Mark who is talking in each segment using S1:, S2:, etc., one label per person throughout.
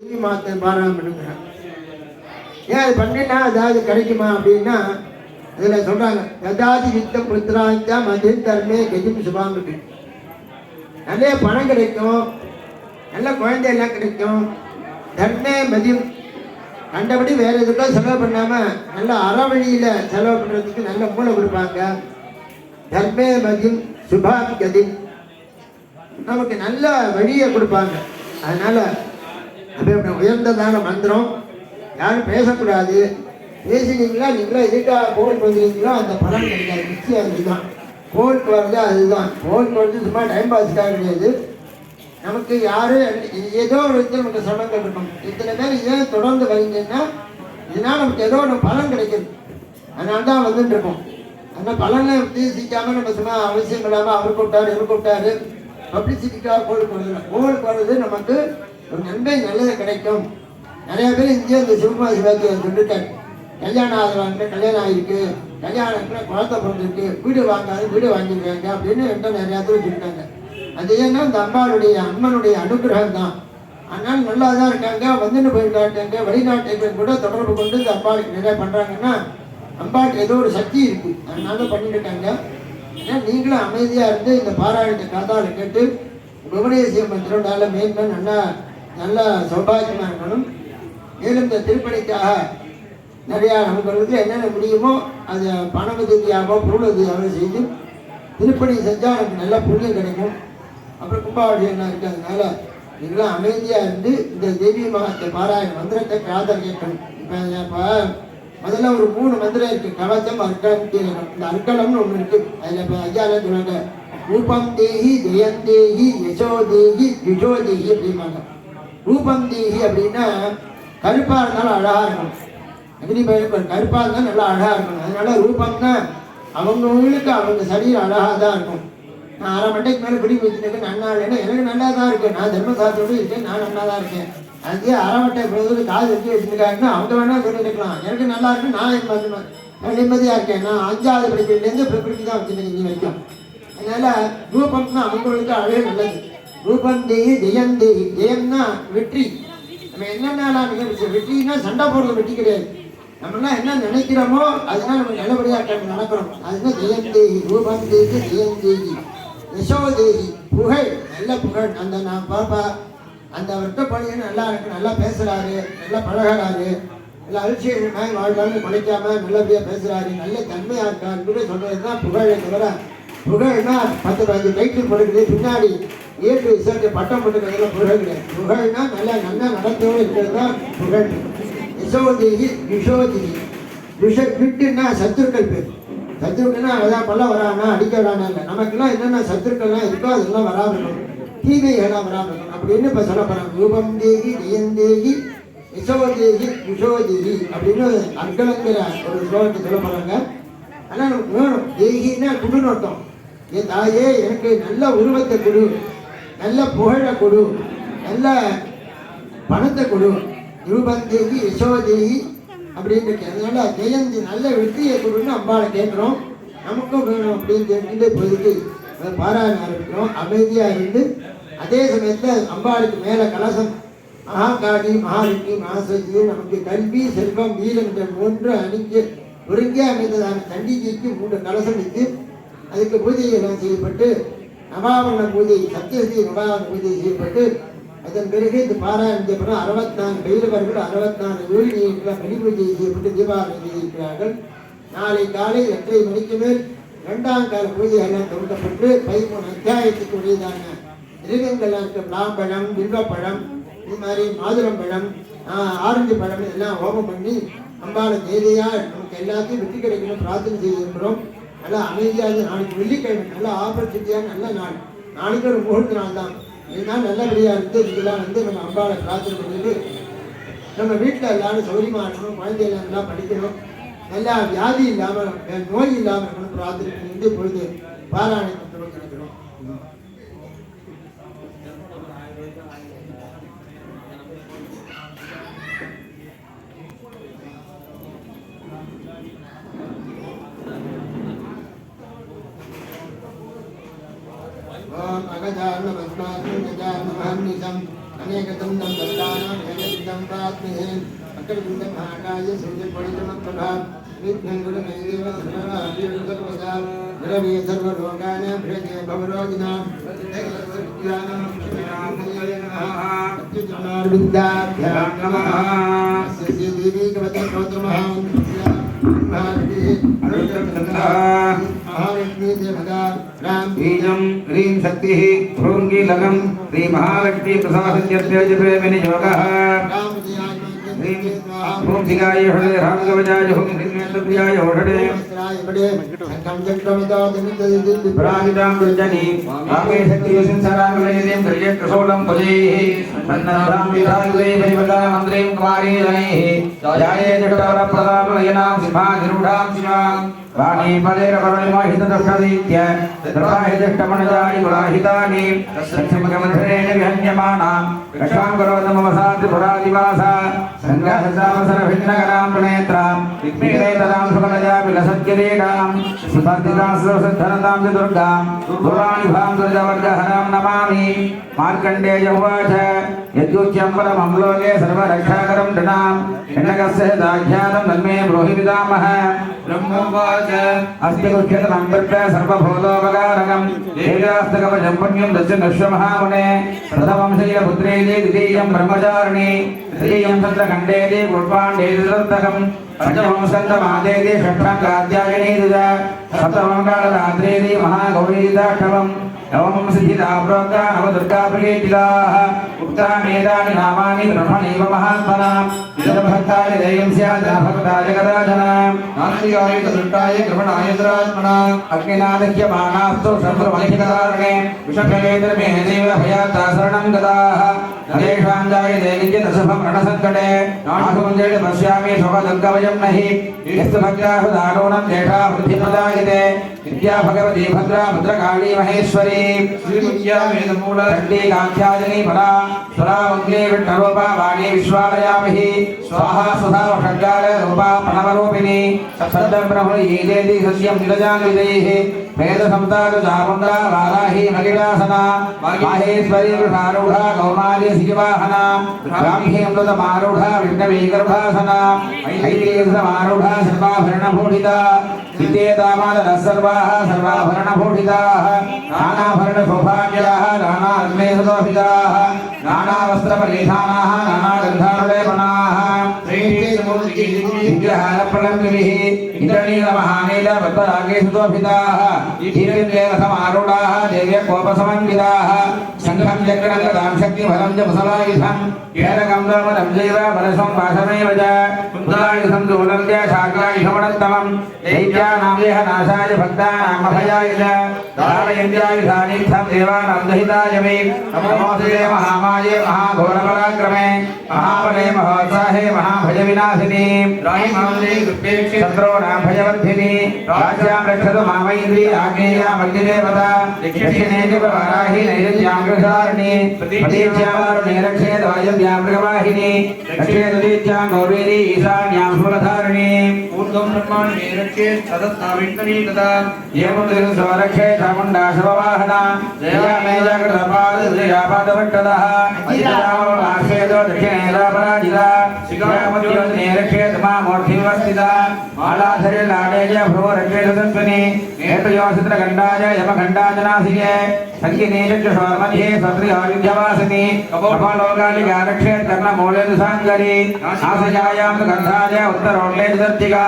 S1: மாத்த பாராயணம் பண்ணுங்கிறாங்க. ஏன் அது பண்ணினா அதாவது கிடைக்குமா அப்படின்னா அதில் சொல்கிறாங்க, யதாதி வித்த புத்திராஞ்சா மதி தர்மே கெஜிம் சுபாங்க. நிறைய பணம் கிடைக்கும், நல்ல குழந்தையெல்லாம் கிடைக்கும், தர்மே மதியம் கண்டபடி வேறு எதுக்கும் செலவு பண்ணாமல் நல்ல அறவழியில் செலவு பண்ணுறதுக்கு நல்ல மூளை கொடுப்பாங்க. தர்மே மதியம் சுபாம் கதிம் நமக்கு நல்ல வழியை கொடுப்பாங்க. அதனால் அப்படி உயர்ந்ததான மந்திரம், யாரும் பேசக்கூடாது. பேசினீங்களா நீங்களா எதுக்காக கோவிலுக்கு வந்துருக்கீங்களோ அந்த பலன் கிடைக்காது. நிச்சயம் அதுதான் கோவிலுக்கு வர்றது. அதுதான் கோவிலுக்கு வந்து சும்மா டைம் பாஸ்க்காக கிடையாது. நமக்கு யாரும் ஏதோ ஒரு விதத்தில் நமக்கு சிரமங்கள் இருக்கும். இத்தனை பேர் ஏன் தொடர்ந்து வரீங்கன்னா இதனால் நமக்கு ஏதோ ஒரு பலன் கிடைக்குது. அதனால தான் வந்துட்டு இருக்கோம். அந்த பலனை உத்தேசிக்காமல் நம்ம சும்மா அவசியம் இல்லாமல் அவர் கூப்பிட்டாரு இவர் கூப்பிட்டாரு பப்ளிசிட்டிக்காக கோவிலுக்கு வருது. கோவிலுக்கு வர்றது நமக்கு ஒரு நன்மை நல்லது கிடைக்கும். நிறைய பேர் இங்கேயே இந்த சிவகுமார் சிவாஜி சொல்லிட்டாரு, கல்யாணம் ஆகுவாங்க, கல்யாணம் ஆகிருக்கு, கல்யாணத்துல குழந்தை பிறந்திருக்கு, வீடு வாங்காது வீடு வாங்கிடுவாங்க அப்படின்னு என்கிட்ட நிறையா பேர் சொல்லிட்டாங்க. அது ஏன்னா இந்த அம்பாளுடைய அம்மனுடைய அனுகிரகம் தான். அதனால நல்லா தான் இருக்காங்க, வந்துட்டு போயிருக்காங்க. வெளிநாட்டுக்கு கூட தொடர்பு கொண்டு இந்த அம்பாளுக்கு நிறையா பண்ணுறாங்கன்னா அம்பாளுக்கு ஏதோ ஒரு சக்தி இருக்குது. அதனால பண்ணிட்டு இருக்காங்க. ஏன்னா நீங்களும் அமைதியாக இருந்து இந்த பாராயணத்தை காதால கேட்டு புவனேஸ்வரம் திருவிழால மேலும் நல்லா சௌபாகியமாக இருக்கணும். மேலும் இந்த திருப்பணிக்காக நிறையா நமக்கு என்னென்ன முடியுமோ அதை பண உதவியாகவோ பொருள் உதவியாகவோ செய்து திருப்பணி செஞ்சால் நமக்கு நல்ல புண்ணியம் கிடைக்கும். அப்புறம் கும்பாபிஷேகம் இருக்கிறதுனால நீங்களும் அமைதியாக இருந்து இந்த தேவி மகத்தை பாராயண மந்திரத்தை காதல் கேட்கணும். இப்போ முதல்ல ஒரு 3 மந்திரம் இருக்குது. கவச்சம், அர்க்கலம், கீழகம். இந்த அர்க்கலம்னு ஒன்று இருக்குது. அதில் இப்போ ஐயாவில் சொன்னாங்க, ரூபம் தேகி, ஜெயம் தேகி, யசோ தேகி, யுஷோ தேகி அப்படிம்பாங்க. ரூபம் தேகி அப்படின்னா கருப்பாக இருந்தாலும் அழகாக இருக்கணும். அக்னி பயிர் கருப்பாக இருந்தால் நல்லா அழகாக இருக்கணும். அதனால ரூபம்னா அவங்கவுங்களுக்கு அவங்க சரீரம் அழகாக தான் இருக்கும். நான் அரை மண்டைக்கு மேலே பிடி வச்சுட்டு நன்னா இல்லைன்னா எனக்கு நல்லா தான் இருக்கேன், நான் தர்மசாஸ்திரோடு இருக்கேன், நான் நல்லா தான் இருக்கேன். அதுக்கே அரை மட்டை பிறகு காது வச்சு வச்சுருக்காங்கன்னா அவங்க வேணால் சொல்லியிருக்கலாம், எனக்கு நல்லா இருக்கு, நான் நிம்மதியாக இருக்கேன், நான் 5வது படிக்கிறதுலேருந்து பிடிப்பி தான் வச்சுருக்கேன் இன்னி வரைக்கும். அதனால் ரூபம்னா அவங்களுக்கு அழகே நல்லது. ரூபம் தேகி, ஜெயம் தேகி. ஜெயம்னா வெற்றி. நம்ம என்னென்ன வெற்றினா சண்டை போடுறது வெற்றி கிடையாது. நம்மளாம் என்ன நினைக்கிறோமோ அதனால் நம்ம நல்லபடியாக நடக்கிறோம். அதுதான் ஜெயம் தேகி. ரூபம் தேகி, ஜெயம் தேகி, யசோ தேகி. புகழ், நல்ல புகழ். அந்த நான் பாப்பா அந்த அவர்கிட்ட பணியை நல்லா இருக்கு, நல்லா பேசுகிறாரு, நல்லா பழகிறாரு, நல்லா அலட்சியமாய் வாழ்வான்னு குறைக்காம நல்லபடியாக பேசுகிறாரு, நல்ல தன்மையாக இருக்காரு கூட சொல்கிறது தான் புகழை தவிர புகழ்னா 10-15 டைட்டில் கொடுக்குது, பின்னாடி ஏற்று விசாரிக்க பட்டம் போட்டுக்கிறதுல புகழ் கிடையாது. புகழ்னா நல்லா நடத்தோடு இருக்கிறது தான் புகழ். யசோதேகி, யுஷோதேகி. விட்டுன்னா சத்துருக்கள் பேர். சத்துருக்கள்னா அதான் பல்ல வரானா அடிக்க வரானா இல்லை. நமக்கெல்லாம் என்னென்ன சத்துருக்கள்லாம் இருக்கோ அதெல்லாம் வராமல் இருக்கணும், தீமைகள்லாம் வராமல் இருக்கணும் அப்படின்னு இப்போ சொல்ல போகிறாங்க. ரூபம் தேகி, ஜெயந்தேகி, யசோதேகி, யுஷோதேகி அப்படின்னு அர்க்கலங்கிற ஒரு ஸ்லோகத்தை சொல்ல போகிறாங்க. ஆனால் நமக்கு வேணும். தேகின்னா குடுன்னு அர்த்தம். என் தாயே எனக்கு நல்ல உருவத்தை கொடு, நல்ல புகழை கொடு, நல்ல பணத்தை கொடு. ரூபந்தேகி, யசோதேகி அப்படின்னு இருக்கு. அதனால ஜெயந்தி நல்ல வெற்றியை கொடுன்னு அம்பாளை கேட்குறோம். நமக்கும் வேணும் அப்படின்னு கேட்டுட்டு இப்போதைக்கு பாராயணம் ஆரம்பிக்கிறோம். அமைதியாக இருந்து அதே சமயத்தில் அம்பாளுக்கு மேலே கலசம் மகாகாளி, மகாலட்சுமி, மகாசக்தி நமக்கு கல்வி, செல்வம், வீரம் என்ற 3 அணிஞ்சு ஒருங்கே அமைந்ததான சண்டிகைக்கு 3 கலசம் வச்சு அதுக்கு பூஜைகள்லாம் செய்யப்பட்டு நவாவரண பூஜை, சப்தஸ்ரீ நவாவரண பூஜை செய்யப்பட்டு அதன் பிறகு இந்த பாராயணத்தை பிறகு 64 பைரவர்கள் 64 யோகினியெல்லாம் பலி பூஜை செய்யப்பட்டு தீபாவளி செய்திருக்கிறார்கள். நாளை காலை 8:30 மணிக்கு மேல் 2ஆம் கால பூஜைகள்லாம் தொடங்கப்பட்டு 13 அத்தியாயத்துக்கு உரியதான மிருகங்கள்லாம் இருக்க பிளாம்பழம், வில்வப்பழம், இது மாதிரி மாதுளம்பழம், ஆரஞ்சு பழம் எல்லாம் ஹோமம் பண்ணி அம்பாளை தேவையாக நமக்கு எல்லாத்தையும் வெற்றி கிடைக்கணும் பிரார்த்தனை செய்திருக்கிறோம். நல்லா அமைதியாக நாளைக்கு வெள்ளிக்கிழமை நல்ல ஆப்பர்ச்சுனிட்டியாக நல்ல நாள். நாளைக்கு ஒரு முகூர்த்த நாள் தான். இதுதான் நல்லபடியாக இருந்து இதெல்லாம் நம்ம அம்பாளை பிரார்த்தனை பண்ணிட்டு நம்ம வீட்டில் எல்லாரும் சௌரியமாக இருக்கணும், குழந்தைகள் நல்லா படிக்கணும், நல்லா வியாதி இல்லாமல் நோய் இல்லாமல் இருக்கணும் பிரார்த்தனை பண்ணிட்டு பொழுது பாராயணத்தை தொடங்கிக்கிறோம். ஓம் அகஜான பத்மாத்ம கஜான மஹன்னிசம் अनेकदन्तं दन्तानां एकदन्तं प्राप्नुहि अकरदन्तं महाकाय सूर्यपरितमं प्रभा विघ्नं गुणमेव सर्वदा रवि सर्वलोकानां भृते भवरोगिणां एकलक्षविद्यानां अत्युत्तमार्विन्दाभ्यां नमः अस्य देवी कवचस्तोत्रमहां महालक्ष्मी देवता राम
S2: बीजं ह्रीं शक्तिः भृङ्गिलगं श्री महालक्ष्मी प्रसादत्यप्रेमिनि योगः ओम शिगाय हरे राम गवजाय होम प्रियाय होड़े प्राणितां दुर्जनी आगे शक्ति संसारांगलें गृहे कसोलं भजे अन्नदां विरागे भैवता मंत्रें कुमारी जनेः जाये जटार प्रदाम नयनां सिंहाधिरूढां शिवां वाणी पदेर परमहित दर्शदीत्य दर्भाहितष्टमनजानि गुणाहितानि सत्समगमधरेण विहन्यमाना रक्षां करोतु मम सात्रिपुरादिवासा संघसहस्रावसर भिन्नगरां प्रणेत्रां विघ्नेतरां सुकलजा विलसत्किरीटां सुपर्दितां सुधनतां च दुर्गां दुर्वाणि भां दुर्जवर्गहरां नमामि मार्कण्डेय उवाच यद्युच्यं परमं लोके सर्वरक्षाकरं नृणां हिरण्यकस्य दाख्यातं तन्मे ब्रूहि पितामह ब्रह्मोवाच अस्ति कुक्षतमं वर्त सर्वभूतोपकारकं वेदास्तकवचं पुण्यं दस्य नश्वमहामुने प्रथमं शैलपुत्रेति द्वितीयं ब्रह्मचारिणी तृतीयं चन्द्रखण्डेति पुष्पाण्डेति चतुर्थकं पंचमं स्कन्दमादेति षष्ठं कात्यायनीति च सप्तमं कालरात्रेति महागौरीदाष्टमं नवमं सिद्धिदा प्रोक्ता नवदुर्गाप्रियेतिलाः उक्तामेतानि नामानि ब्रह्मणैव महात्मनाम् इदं भक्ताय देयं स्यात् भक्ताय कदाचनां नास्तिकाय तदृष्टाय कृपणाय दुरात्मनाम् अग्निनादह्यमानास्तु सम्भ्रमहितकारणे विषकलेतर्मे देव भयात्ता शरणं गताः नरेषां जायते नित्यदशभं रणसङ्कटे नाशुञ्जेण पश्यामि स्वपदङ्गवयं नहि यस्तु भक्त्या हृदानूनं तेषा वृद्धिप्रदायते विद्या भगवती भद्रा भद्रकाली महेश्वरी श्रीविद्या वेदमूलदण्डी काख्यायनी परा स्वरा मङ्गले विष्णुरूपा वाणी विश्वालयामहि स्वाहा सुधा षड्गार रूपा प्रणवरूपिणी सप्तं ब्रह्मणीयेति सत्यं निरजान्वितैः वेदसंतातु चामुण्डा वाराही मगिलासना माहेश्वरी वृषारूढा कौमारी सिंहवाहना ब्राह्मी अमृतमारूढा विष्णवी गर्भासना ऐतिह्यमारूढा सर्वाभरणभूषिता विद्येतामादरः सर्वाः सर्वाभरणभूषिताः नानाभरणशोभाढ्याः नानाग्नेशोभिताः नानावस्त्रपरिधानाः नानागन्धानुलेपनाः विग्रहारप्रणम्बिभिः इन्द्रनीलमहानीलपद्मरागे सुतोभिताः ईश्वरीदेवसमारूढाः देव्यकोपसमन्विताः शङ्खं चक्रं गदां शक्तिफलं च मुसलायुधं केरकं दमनं चैव परशं वासमेव च कुन्दलायुधं दूलं च शाक्लायुधमनन्तमं दैत्यानां देहनाशाय भक्तानामभयाय च धारयन्त्यायुधानीत्थं देवानां दहिताय मे नमोऽस्तुते महामाये महाघोरपराक्रमे महाबले महोत्साहे महाभयविनाशिनी शत्रूणां भयवर्धिनी राज्यां रक्षतु मामैन्द्री आग्नेयामग्निदेवता दक्षिणे च वाराही नैऋत्यां गृहारिणी प्रतीच्यां वारुणे रक्षेत वायव्यां मृगवाहिनी दक्षिणे तदीच्यां गौरीरी ईशान्यां शूलधारिणी ऊर्ध्वं ब्रह्माण्डे रक्षेत तदस्ता विष्णवी तदा एवं स्वरक्षे चामुण्डा शववाहना जया मे जगदपाद जयापादवट्टलः अजिराममार्षेतो दक्षिणे रापराजिता शिखामद्योजने रक्षेत मामूर्तिवस्थिता मालाधरे लाडे च भ्रुव रक्षेत तत्त्वनि नेत्रयोषित्रखण्डाय यमखण्डाजनासिके सङ्गिने चक्षुषोर्मध्ये सत्रियायुध्यवासिनि कपोलोकालिका रक्षेत कर्णमूले दुसाङ्गरी नासिकायां गन्धाय उत्तरोल्ले दर्तिका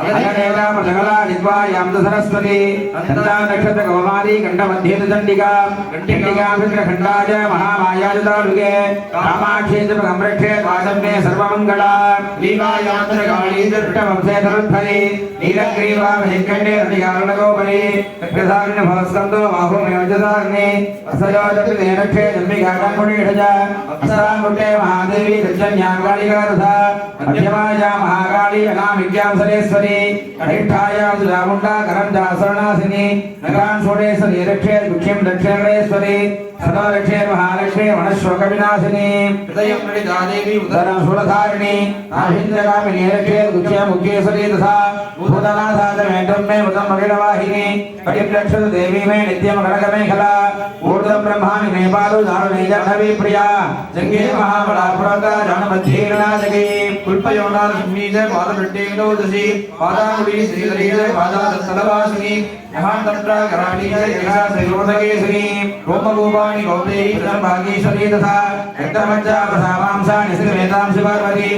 S2: अगनेनां सकला जिह्वायां सरस्वती तन्ना नक्षत्र कौमारी कण्ठमध्ये दण्डिका दण्डिकां चित्रखण्डाय महामायाजुतालुके कामाक्षी च रक्षेत वासम्ये सर्वमङ्गला लीलायान्तरकाली दृष्टवंशे धरुद्धरी नीलग्रीवा भेकण्डे रतिकारणगोपरी रक्षसाग्निभवस्कन्दो बाहुमेवजसाग्नि असयोजपिते रक्षे जन्मिकाकण्कुणीषज अप्सरामुट्टे महादेवी दक्षिण्याङ्गालिकारथा मध्यमाया महाकाली अनामिक्यां सरेश्वरी कनिष्ठायां सुरामुण्डा करं चासरणासिनी नगां षोडेश्वरी रक्षे गुह्यं दक्षिणेश्वरी सदा रक्षे महालक्ष्मी वनशोकविनाशिनी हृदयं नलिता देवी उदरं शूलधारिणी आहिन्द्रगामिनी रक्षे गुह्यं मुख्येश्वरी तथा भूतनाथाय वेदं मे उदं मगिलवाहिनी कटिप्लक्षत देवी मे नित्यं कनकमेखला ऊर्ध्वं ब्रह्माणि नेपालो दारुणी जाह्नवी प्रिया जंगे महाबला पुरता जानमध्येरणाजगे पुष्पयोना सम्मीज पादवृट्टेनो दशि पादामुड़ी श्रीधरीज पादादत्तलवासिनी महातंत्र कराणी जयसा श्रीरोधकेसरी रोमगोपाणि गौदेवी प्रभागेश्वरी तथा रक्तमज्जा प्रसामांसा निश्रितमेतां शिवार्वती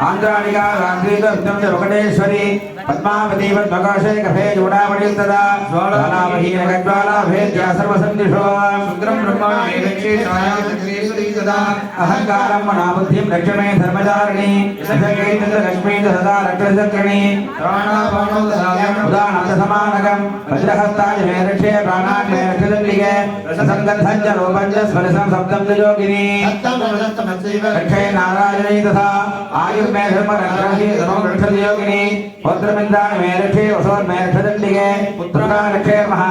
S2: आंद्राणिका गांधीत्वं च वकटेश्वरी पद्मावती पद्मकाशे कफे जोडामणिं तदा ज्वालामहीनगज्वाला भेद्या सर्वसन्दिशो शुद्रं ब्रह्माणि वेदक्षे छाया चक्रेश्वरी तदा अहंकारं मनाबुद्धिं लक्ष्मे धर्मचारिणी यशके चन्द्रलक्ष्मी सदा रक्षचक्रिणी प्राणापाणो ददाम्यं उदानन्दसमानकं वज्रहस्ताय मे रक्षे प्राणान् मे रक्षदण्डिके रससङ्गन्धं च रूपं च स्मरसं शब्दं च योगिनी रक्षे नारायणी तथा आयुर्मे धर्मरक्षि धर्मं रक्षति योगिनी पुत्रमिन्द्राणि मे रक्षे वसोन् मे रक्षदण्डिके पुत्रान् रक्षे महा